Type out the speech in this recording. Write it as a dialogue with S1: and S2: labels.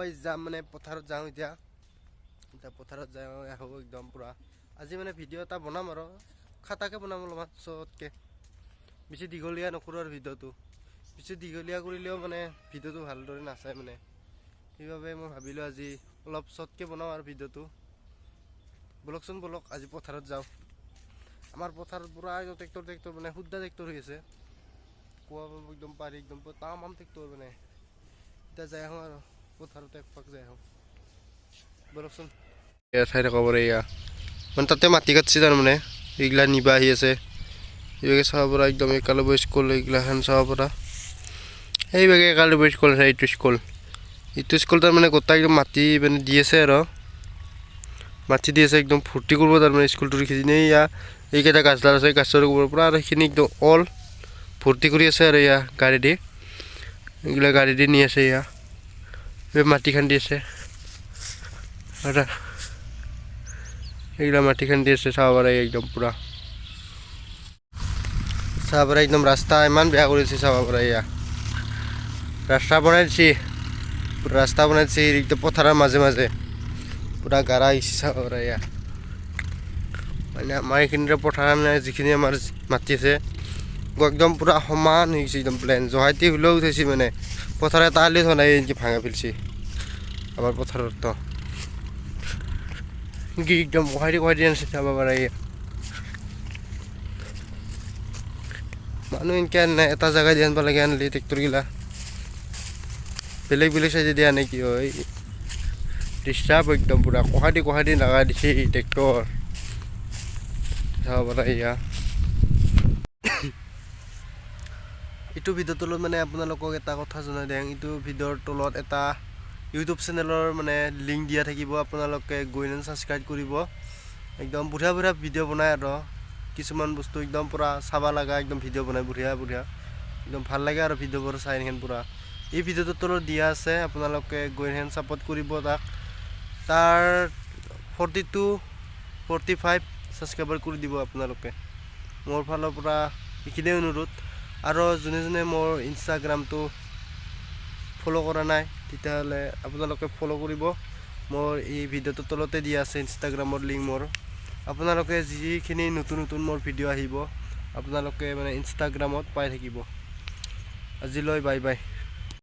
S1: Guys যাম মানে পথাৰত যাওঁ এতিয়া পথাৰত যাওঁ আহোঁ একদম পূৰা আজি মানে ভিডিঅ' এটা বনাম আৰু খাটাকৈ বনাম অলপমান চটকৈ বেছি দীঘলীয়া নকৰোঁ আৰু ভিডিঅ'টো বেছি দীঘলীয়া কৰিলেও মানে ভিডিঅ'টো ভালদৰে নাচায় মানে সেইবাবে মই ভাবিলোঁ আজি অলপ চটকৈ বনাওঁ আৰু ভিডিঅ'টো বলকচোন বলক আজি পথাৰত যাওঁ আমাৰ পথাৰত পূৰা একদম ট্ৰেক্টৰ মানে শুদ্ধ ট্ৰেক্টৰ হৈ আছে কোৱা একদম পাৰি একদম তামাম ট্ৰেক্টৰ মানে এতিয়া যাই আহোঁ আৰু পথাৰত একপাক যাই আহোঁ বলকচোন চাই থাকা পাৰে এয়া মানে তাতে মাটি কাটছে তাৰমানে এইগিলা নিবা আহি আছে এইভাগে চাব পৰা একদম একালব্য স্কুল এইগিলাখান চাব পৰা সেইভাগে একালব্য স্কুল আছে এইটো স্কুল তাৰমানে গোটেই একদম মাটি মানে দি আছে আৰু মাটি দি আছে একদম ফূৰ্তি কৰিব তাৰমানে স্কুলটোৰ সেইখিনি এয়া এইকেইটা গাছডাল আছে গাছৰ ওপৰৰ পৰা আৰু সেইখিনি একদম অল ভৰ্তি কৰি আছে আৰু এয়া গাড়ী দি এইগিলা গাড়ী দি নি আছে এয়া মাটি খান্দি আছে আৰু এইগিলা মাটি খান্দি আছে চাব পাৰে একদম পূৰা চাব পাৰে একদম ৰাস্তা ইমান বেয়া কৰিছে চাব পাৰে এয়া ৰাস্তা বনাই দিছে একদম পথাৰৰ মাজে মাজে পূৰা গাৰা আহিছে চাব পাৰে এয়া মানে আমাৰ এইখিনিৰে পথাৰ মানে যিখিনি আমাৰ মাটি আছে একদম পূৰা সমান হৈ গৈছে একদম প্লেন জহাইটি হ'লেও উঠাইছে মানে পথাৰ এটা হ'লে হোৱা নাই এনেকৈ ভাঙা পেলছে আমাৰ পথাৰতো একদম কহাই দি আনিছে চাব পাৰে মানুহ এনেকৈ নাই এটা জেগা দি আনিব লাগে আনিলে ট্ৰেক্টৰগিলা বেলেগ চাইজে দিয়া নাই কি হয় ডিষ্টাৰ্ব একদম পূৰা কহাই দি লগাই দিছে ট্ৰেক্টৰ চাব পাৰে এয়া এইটো ভিডিঅ'ৰ তলত মানে আপোনালোকক এটা কথা জনাই দিওঁ এইটো ভিডিঅ'ৰ তলত এটা ইউটিউব চেনেলৰ মানে লিংক দিয়া থাকিব আপোনালোকে গৈ ছাবস্ক্ৰাইব কৰিব একদম বঢ়িয়া ভিডিঅ' বনায় আৰু কিছুমান বস্তু একদম পূৰা চাব লগা একদম ভিডিঅ' বনায় বঢ়িয়া একদম ভাল লাগে আৰু ভিডিঅ'বোৰ চাই এনেহেন পূৰা এই ভিডিঅ'টোৰ তলত দিয়া আছে আপোনালোকে গৈ এনেহেন ছাপোৰ্ট কৰিব তাৰ 42-45 ছাবস্ক্ৰাইবাৰ কৰি দিব আপোনালোকে মোৰ ফালৰ পৰা এইখিনিয়ে অনুৰোধ আৰু যোনে মোৰ ইনষ্টাগ্ৰামটো ফ'ল' কৰা নাই তেতিয়াহ'লে আপোনালোকে ফ'ল' কৰিব মোৰ এই ভিডিঅ'টোৰ তলতে দিয়া আছে ইনষ্টাগ্ৰামৰ লিংক মোৰ আপোনালোকে যিখিনি নতুন মোৰ ভিডিঅ' আহিব আপোনালোকে মানে ইনষ্টাগ্ৰামত পাই থাকিব আজিলৈ বাই বাই।